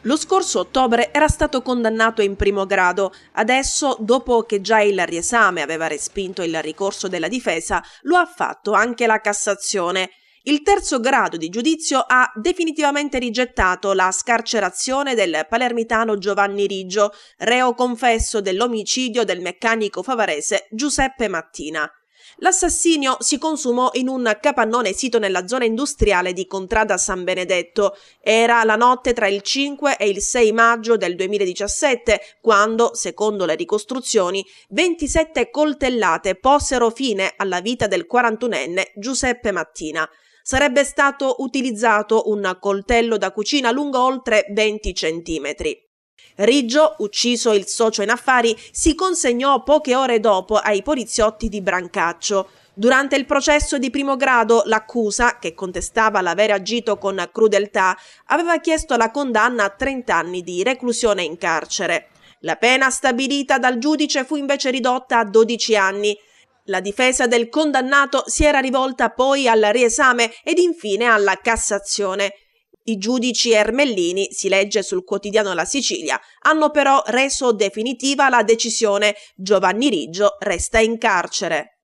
Lo scorso ottobre era stato condannato in primo grado. Adesso, dopo che già il riesame aveva respinto il ricorso della difesa, lo ha fatto anche la Cassazione. Il terzo grado di giudizio ha definitivamente rigettato la scarcerazione del palermitano Giovanni Riggio, reo confesso dell'omicidio del meccanico favarese Giuseppe Mattina. L'assassinio si consumò in un capannone sito nella zona industriale di Contrada San Benedetto. Era la notte tra il 5 e il 6 maggio del 2017, quando, secondo le ricostruzioni, 27 coltellate posero fine alla vita del 41enne Giuseppe Mattina. Sarebbe stato utilizzato un coltello da cucina lungo oltre 20 centimetri. Riggio, ucciso il socio in affari, si consegnò poche ore dopo ai poliziotti di Brancaccio. Durante il processo di primo grado, l'accusa, che contestava l'aver agito con crudeltà, aveva chiesto la condanna a 30 anni di reclusione in carcere. La pena stabilita dal giudice fu invece ridotta a 12 anni. La difesa del condannato si era rivolta poi al riesame ed infine alla Cassazione. I giudici Ermellini, si legge sul quotidiano La Sicilia, hanno però reso definitiva la decisione. Giovanni Riggio resta in carcere.